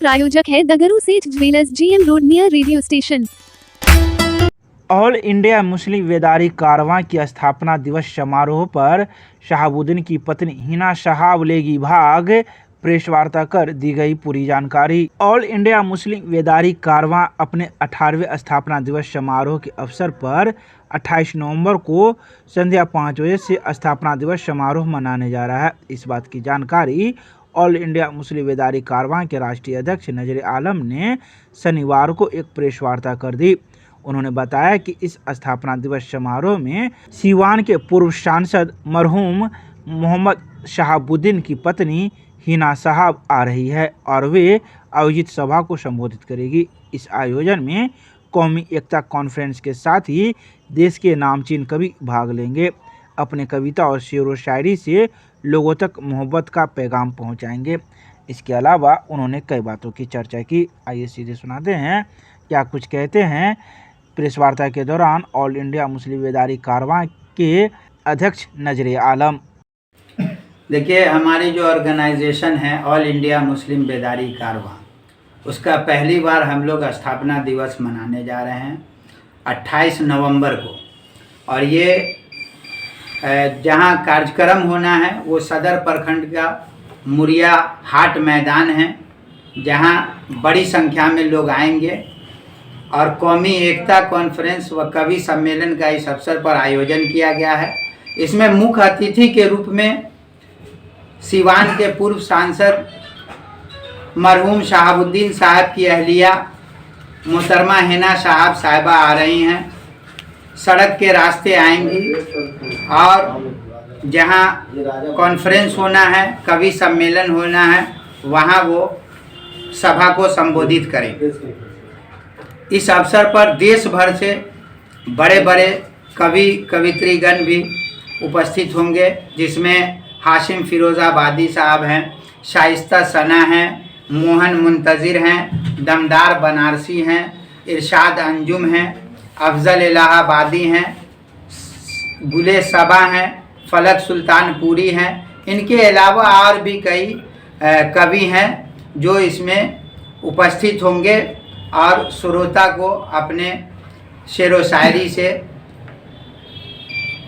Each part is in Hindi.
प्रायोजक है the Guru Seth jewellers, GM road, near radio station. All India Muslim Bedari Karwan की स्थापना दिवस समारोह पर शहाबुद्दीन की पत्नी हिना शहाब लेगी भाग, प्रेस वार्ता कर दी गई पूरी जानकारी। ऑल इंडिया मुस्लिम बेदारी कारवां अपने 18वें स्थापना दिवस समारोह के अवसर पर 28 नवंबर को संध्या 5 बजे से स्थापना दिवस समारोह मनाने जा रहा है। इस बात की जानकारी ऑल इंडिया मुस्लिम बेदारी कारवां के राष्ट्रीय अध्यक्ष नजर आलम ने शनिवार को एक प्रेस वार्ता कर दी। उन्होंने बताया कि इस स्थापना दिवस समारोह में सीवान के पूर्व सांसद मरहूम मोहम्मद शहाबुद्दीन की पत्नी हिना साहब आ रही है और वे आयोजित सभा को संबोधित करेगी। इस आयोजन में कौमी एकता कॉन्फ्रेंस के साथ ही देश के नामचीन कवि भाग लेंगे। अपने कविता और शेर व शायरी से लोगों तक मोहब्बत का पैगाम पहुंचाएंगे। इसके अलावा उन्होंने कई बातों की चर्चा की। आइए सीधे सुनाते हैं क्या कुछ कहते हैं प्रेस वार्ता के दौरान ऑल इंडिया मुस्लिम बेदारी कारवां के अध्यक्ष नजर आलम। देखिए, हमारी जो ऑर्गेनाइजेशन है ऑल इंडिया मुस्लिम बेदारी कारवां, उसका पहली बार हम लोग स्थापना दिवस मनाने जा रहे हैं 28 नवंबर को। और ये जहाँ कार्यक्रम होना है वो सदर प्रखंड का मुरिया हाट मैदान है, जहाँ बड़ी संख्या में लोग आएंगे और कौमी एकता कॉन्फ्रेंस व कवि सम्मेलन का इस अवसर पर आयोजन किया गया है। इसमें मुख्य अतिथि के रूप में सीवान के पूर्व सांसद मरहूम शहाबुद्दीन साहब की अहलिया मोहतरमा हिना साहब साहिबा आ रही हैं। सड़क के रास्ते आएंगी और जहां कॉन्फ्रेंस होना है, कवि सम्मेलन होना है, वहां वो सभा को संबोधित करेंगे। इस अवसर पर देश भर से बड़े बड़े कवि कवित्रीगण भी उपस्थित होंगे, जिसमें हाशिम फिरोज़ाबादी साहब हैं, शाइस्ता सना हैं, मोहन मुंतज़िर हैं, दमदार बनारसी हैं, इरशाद अंजुम हैं, अफजल इलाहाबादी हैं, गुले सबा हैं, फलक सुल्तानपुरी हैं। इनके अलावा और भी कई कवि हैं जो इसमें उपस्थित होंगे और श्रोता को अपने शेर व शायरी से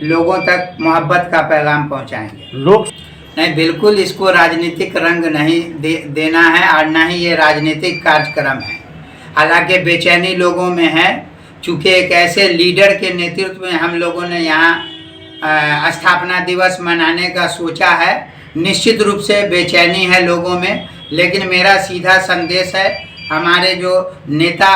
लोगों तक मोहब्बत का पैगाम पहुंचाएंगे। लोग नहीं, बिल्कुल इसको राजनीतिक रंग नहीं देना है और न ही ये राजनीतिक कार्यक्रम है। हालांकि बेचैनी लोगों में है, चूँकि एक ऐसे लीडर के नेतृत्व में हम लोगों ने यहाँ स्थापना दिवस मनाने का सोचा है। निश्चित रूप से बेचैनी है लोगों में, लेकिन मेरा सीधा संदेश है, हमारे जो नेता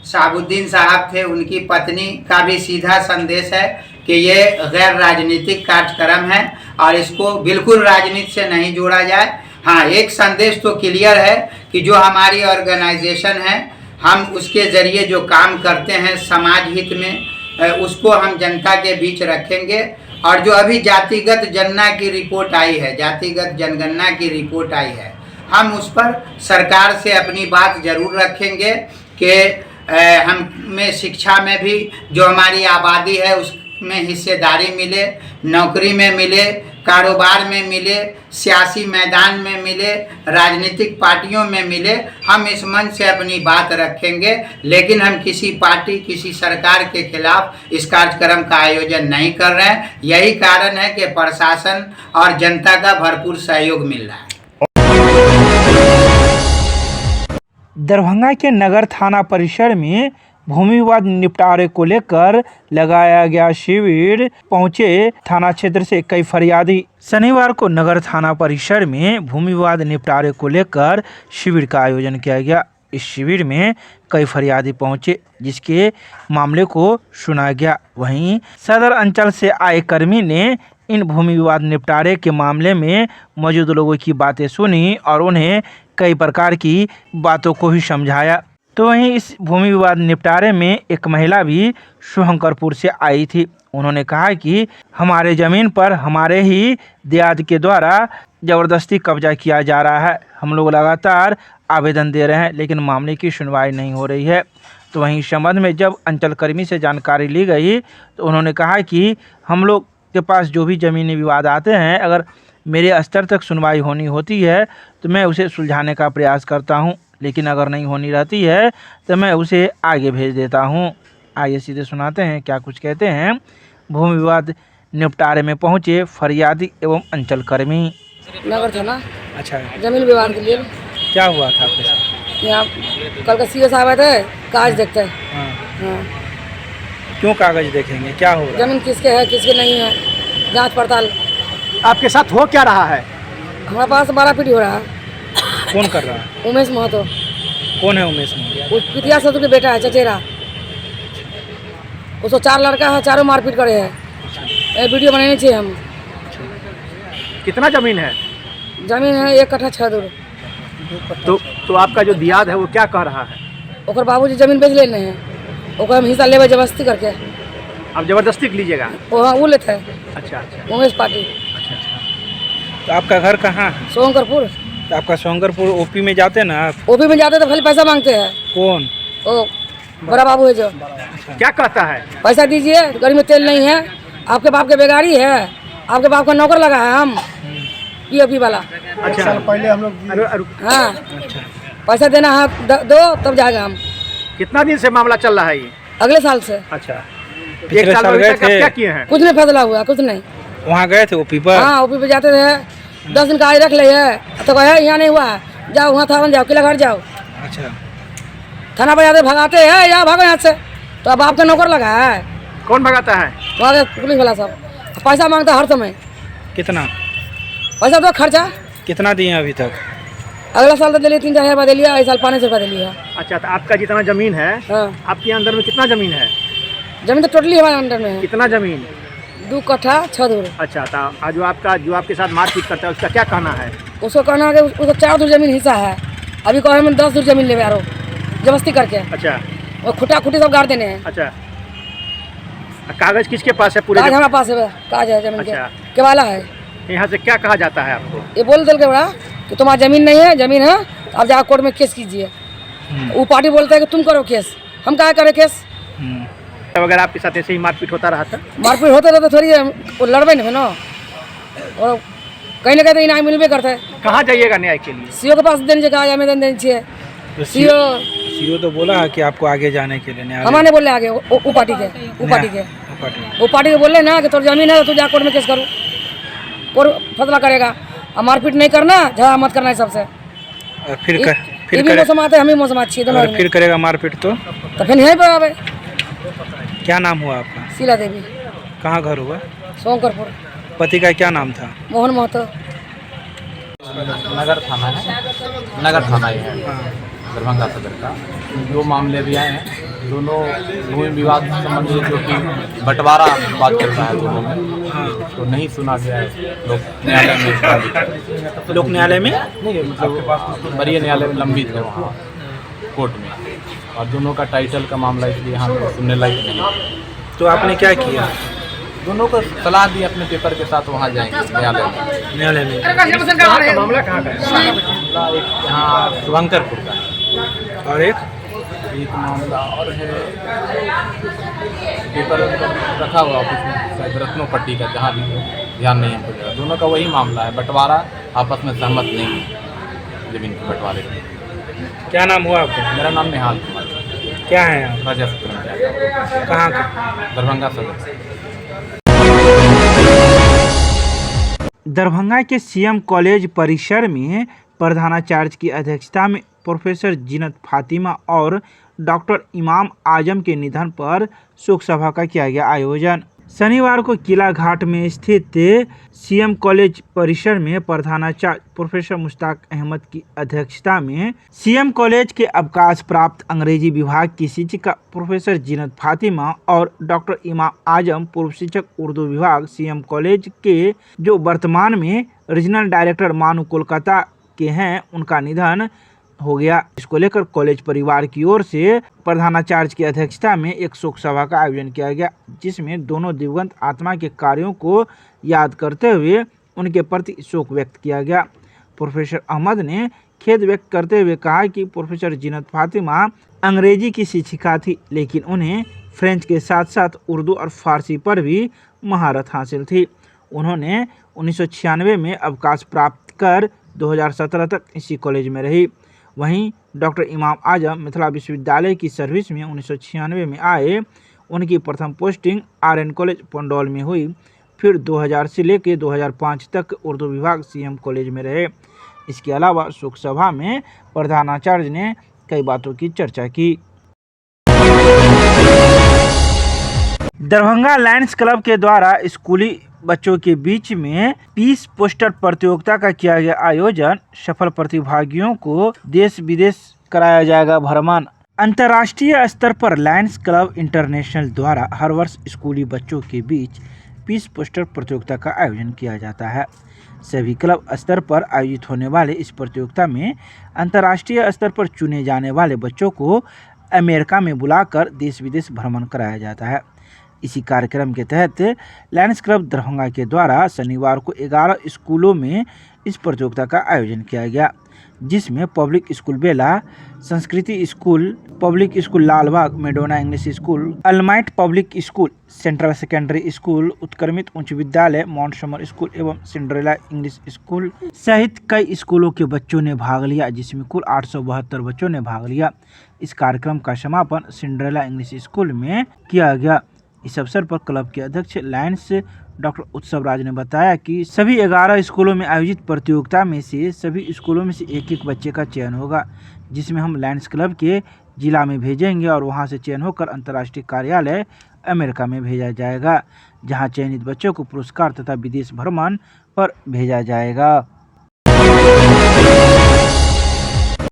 शहाबुद्दीन साहब थे उनकी पत्नी का भी सीधा संदेश है कि ये गैर राजनीतिक कार्यक्रम है और इसको बिल्कुल राजनीति से नहीं जोड़ा जाए। हाँ, एक संदेश तो क्लियर है कि जो हमारी ऑर्गेनाइजेशन है, हम उसके ज़रिए जो काम करते हैं समाज हित में, उसको हम जनता के बीच रखेंगे। और जो अभी जातिगत जनगणना की रिपोर्ट आई है, जातिगत जनगणना की रिपोर्ट आई है, हम उस पर सरकार से अपनी बात ज़रूर रखेंगे कि हमें शिक्षा में भी जो हमारी आबादी है उसमें हिस्सेदारी मिले, नौकरी में मिले, कारोबार में मिले, सियासी मैदान में मिले, राजनीतिक पार्टियों में मिले। हम इस मन से अपनी बात रखेंगे, लेकिन हम किसी पार्टी, किसी सरकार के खिलाफ इस कार्यक्रम का आयोजन नहीं कर रहे हैं। यही कारण है कि प्रशासन और जनता का भरपूर सहयोग मिल रहा है। दरभंगा के नगर थाना परिसर में भूमि विवाद निपटारे को लेकर लगाया गया शिविर पहुंचे थाना क्षेत्र से कई फरियादी। शनिवार को नगर थाना परिसर में भूमि विवाद निपटारे को लेकर शिविर का आयोजन किया गया। इस शिविर में कई फरियादी पहुंचे, जिसके मामले को सुना गया। वहीं सदर अंचल से आए कर्मी ने इन भूमि विवाद निपटारे के मामले में मौजूद लोगों की बातें सुनी और उन्हें कई प्रकार की बातों को भी समझाया। तो वहीं इस भूमि विवाद निपटारे में एक महिला भी शुभंकरपुर से आई थी। उन्होंने कहा कि हमारे ज़मीन पर हमारे ही देहात के द्वारा ज़बरदस्ती कब्जा किया जा रहा है। हम लोग लगातार आवेदन दे रहे हैं, लेकिन मामले की सुनवाई नहीं हो रही है। तो वहीं इस संबंध में जब अंचलकर्मी से जानकारी ली गई तो उन्होंने कहा कि हम लोग के पास जो भी ज़मीनी विवाद आते हैं, अगर मेरे स्तर तक सुनवाई होनी होती है तो मैं उसे सुलझाने का प्रयास करता हूं। लेकिन अगर नहीं होनी रहती है तो मैं उसे आगे भेज देता हूँ। आइए सीधे सुनाते हैं क्या कुछ कहते हैं। भूमि विवाद निपटारे में पहुंचे फरियादी एवं अंचल कर्मी। नगर थाना अच्छा, जमीन विवाद के लिए क्या हुआ था आपके साथ? यहाँ कल का सीओ साहब आए थे, कागज देखते हैं। हाँ, हाँ, क्यों कागज देखेंगे, क्या हो रहा है? जमीन किसके है किसके नहीं है, जांच पड़ताल। आपके साथ हो क्या रहा है? हमारे पास 12 पीढ़ी हो रहा है। कौन कर रहा है? उमेश महतो, कौन है उमेश में? वो पितिया ससुर के बेटा है, चचेरा। उसको 4 लड़का है, चारों मारपीट करे है। ये वीडियो बनाने चाहिए हम। कितना जमीन है? जमीन है 1 कट्ठा 6 दूर। तो आपका जो दियाद है वो क्या कह रहा है? ओकर बाबूजी जमीन बेच लेने हैं, ओकर हम हिस्सा लेवे जबरदस्ती करके। आप जबरदस्ती लीजिएगा? वो लेते हैं अच्छा अच्छा उमेश पार्टी। तो आपका घर कहाँ है? सोहंकरपुर। तो आपका सोहंकरपुर ओपी में जाते ना आप? ओपी में जाते तो खाली पैसा मांगते हैं। कौन? ओ बड़ा बाबू है जो। क्या कहता है? पैसा दीजिए, गाड़ी में तेल नहीं है, आपके बाप के बेगारी है, आपके बाप का नौकर लगा है हम पीओपी वाला। अच्छा, पहले हम लोग हाँ, पैसा देना है दो तब जाएगा हम। कितना दिन से मामला चल रहा है ये? अगले साल से। अच्छा, पिछले एक साल साल में गए अभी तक आप थे? क्या किए हैं? कुछ नहीं फैसला हुआ, कुछ नहीं। वहाँ गए थे ओपी पर? हाँ, ओपी पे जाते थे, 10 दिन का आज रख ले है तो कहे यहाँ नहीं हुआ, जाओ वहाँ था जाओ, किला घर जाओ। अच्छा, थाना पर जाते भगाते हैं, या भागो यहाँ से। तो अब आपका नौकर लगा है, कौन भगाता है? वहाँ के पुलिस वाला सब पैसा मांगता है हर समय। कितना पैसा तो खर्चा कितना दिए अभी तक? अगला साल तो दिल्ली 3-4 हज़ार दे लिया, इस साल 500 रुपया दे लिया। अच्छा, तो आपका जितना जमीन है, हाँ, आपके अंदर में कितना जमीन है? जमीन तो टोटली हमारे अंडर में है, कितना जमीन? 2 कट्ठा 6 दूर। अच्छा, तो जो आपके साथ मारपीट करता है उसका क्या कहना है? उसको कहना है कि उसको 4 दूर जमीन हिस्सा है, अभी कहे हम 10 दूर जमीन ले आरो जबरदस्ती करके। अच्छा और खुटा खुटी सब गाड़ देने हैं। अच्छा, कागज किसके पास है पूरे? काज हमारे पास है, काज है जमीन अच्छा। के वाला है। यहाँ से क्या कहा जाता है आपको? ये बोल दिल के बड़ा कि तुम्हारा जमीन नहीं है, जमीन है आप जाकर कोर्ट में केस कीजिए। वो पार्टी बोलता है कि तुम करो केस, हम क्या करें केस। अगर आपके साथ ऐसे ही मारपीट होता रहा था? मारपीट होते रहते थोड़ी वो लड़बे नहीं ना, और कहीं ना कहीं तो इनाम मिलबे करते हैं। कहाँ जाइएगा न्याय के लिए? सीओ के पास देने कहा या मैं देने चाहिए। सीओ तो बोला है कि आपको आगे जाने के लिए न्यायालय। हमारे बोले आगे वो पार्टी के वो पार्टी के बोले ना कि तोर जमीन है तो तू जा कोर्ट में केस करो, कोर्ट फैसला करेगा। और मारपीट नहीं करना, झगड़ा मत करना है सबसे। फिर ये भी मौसम आते हम ही मौसम अच्छी है दोनों। अगर फिर करेगा मारपीट तो फिर यहीं पर आवे। क्या नाम हुआ आपका? शीला देवी। कहाँ घर हुआ? सोहंकरपुर। पति का क्या नाम था? मोहन महतो। नगर थाना है, नगर थाना ही है दरभंगा सदर का। 2 मामले भी आए हैं, दोनों भूमि विवाद संबंधी, जो कि बंटवारा बात चल रहा है दोनों में, तो नहीं सुना गया है। लोक न्यायालय में इसका भी- लोक न्यायालय में नहीं, मतलब वरीय न्यायालय में लंबित है वहाँ कोर्ट में, और दोनों का टाइटल का मामला, इसलिए यहाँ पे सुनने लायक नहीं है। तो आपने क्या किया? दोनों को सलाह दी अपने पेपर के साथ वहाँ जाएंगे न्यायालय में। न्यायालय में मामला कहाँ का है? मामला एक यहाँ शुभंकरपुर का है, और एक मामला और है पेपर रखा हुआ ऑफिस में, शायद रत्नों पट्टी का, जहाँ भी हो, ध्यान नहीं है। दोनों का वही मामला है, बंटवारा आपस में सहमत नहीं है जमीन के बंटवारे में। क्या नाम हुआ आपका? मेरा नाम निहाल कुमार, क्या है आप? राजस्व कर्मचारी, कहाँ का? दरभंगा सदर। दरभंगा के सीएम कॉलेज परिसर में प्रधानाचार्य की अध्यक्षता में प्रोफेसर जीनत फातिमा और डॉक्टर इमाम आजम के निधन पर शोक सभा का किया गया आयोजन। शनिवार को किला घाट में स्थित सीएम कॉलेज परिसर में प्रधानाचार्य प्रोफेसर मुश्ताक अहमद की अध्यक्षता में सीएम कॉलेज के अवकाश प्राप्त अंग्रेजी विभाग की शिक्षिका प्रोफेसर जीनत फातिमा और डॉक्टर इमाम आजम पूर्व शिक्षक उर्दू विभाग सीएम कॉलेज के, जो वर्तमान में रीजनल डायरेक्टर मानू कोलकाता के हैं, उनका निधन हो गया। इसको लेकर कॉलेज परिवार की ओर से प्रधानाचार्य की अध्यक्षता में एक शोक सभा का आयोजन किया गया, जिसमें दोनों दिवंगत आत्मा के कार्यों को याद करते हुए उनके प्रति शोक व्यक्त किया गया। प्रोफेसर अहमद ने खेद व्यक्त करते हुए कहा कि प्रोफेसर जीनत फातिमा अंग्रेजी की शिक्षिका थी, लेकिन उन्हें फ्रेंच के साथ साथ उर्दू और फारसी पर भी महारत हासिल थी। उन्होंने 1996 में अवकाश प्राप्त कर 2017 तक इसी कॉलेज में रही। वहीं डॉक्टर इमाम आजम मिथिला विश्वविद्यालय की सर्विस में 1996 में आए। उनकी प्रथम पोस्टिंग RN कॉलेज पंडौल में हुई। फिर 2000 से लेकर 2005 तक उर्दू विभाग CM कॉलेज में रहे। इसके अलावा शोक सभा में प्रधानाचार्य ने कई बातों की चर्चा की। दरभंगा लायंस क्लब के द्वारा स्कूली बच्चों के बीच में पीस पोस्टर प्रतियोगिता का किया गया आयोजन। सफल प्रतिभागियों को देश विदेश कराया जाएगा भ्रमण। अंतर्राष्ट्रीय स्तर पर लायंस क्लब इंटरनेशनल द्वारा हर वर्ष स्कूली बच्चों के बीच पीस पोस्टर प्रतियोगिता का आयोजन किया जाता है। सभी क्लब स्तर पर आयोजित होने वाले इस प्रतियोगिता में अंतर्राष्ट्रीय स्तर पर चुने जाने वाले बच्चों को अमेरिका में बुलाकर देश विदेश भ्रमण कराया जाता है। इसी कार्यक्रम के तहत लायंस क्लब दरभंगा के द्वारा शनिवार को 11 स्कूलों में इस प्रतियोगिता का आयोजन किया गया, जिसमें public school Bela, Sanskriti school, public school Lalbagh, Madonna English school, almighty public school, central secondary school, उत्क्रमित उच्च विद्यालय, माउंट समर स्कूल एवं सिंड्रेला इंग्लिश स्कूल सहित कई स्कूलों के बच्चों ने भाग लिया, जिसमें कुल 872 बच्चों ने भाग लिया। इस कार्यक्रम का समापन सिंड्रेला इंग्लिश स्कूल में किया गया। इस अवसर पर क्लब के अध्यक्ष लायंस डॉक्टर उत्सव राज ने बताया कि सभी 11 स्कूलों में आयोजित प्रतियोगिता में से सभी स्कूलों में से एक बच्चे का चयन होगा, जिसमें हम लायंस क्लब के जिला में भेजेंगे और वहां से चयन होकर अंतर्राष्ट्रीय कार्यालय अमेरिका में भेजा जाएगा, जहां चयनित बच्चों को पुरस्कार तथा विदेश भ्रमण पर भेजा जाएगा।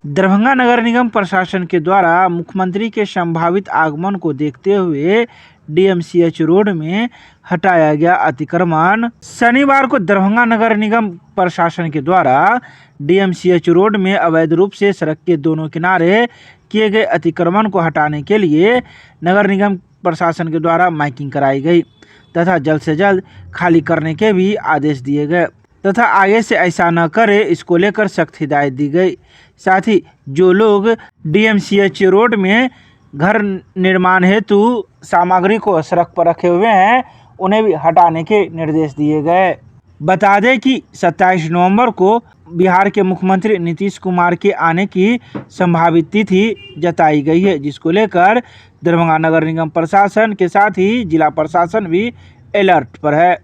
दरभंगा नगर निगम प्रशासन के द्वारा मुख्यमंत्री के संभावित आगमन को देखते हुए DMCH रोड में हटाया गया अतिक्रमण। शनिवार को दरभंगा नगर निगम प्रशासन के द्वारा DMCH रोड में अवैध रूप से सड़क के दोनों किनारे किए गए अतिक्रमण को हटाने के लिए नगर निगम प्रशासन के द्वारा माइकिंग कराई गई तथा जल्द से जल्द खाली करने के भी आदेश दिए गए तथा आगे से ऐसा न करे, इसको लेकर सख्त हिदायत दी गई। साथ ही जो लोग DMCH रोड में घर निर्माण हेतु सामग्री को सड़क पर रखे हुए हैं, उन्हें भी हटाने के निर्देश दिए गए। बता दें कि 27 नवंबर को बिहार के मुख्यमंत्री नीतीश कुमार के आने की संभावित तिथि जताई गई है, जिसको लेकर दरभंगा नगर निगम प्रशासन के साथ ही जिला प्रशासन भी अलर्ट पर है।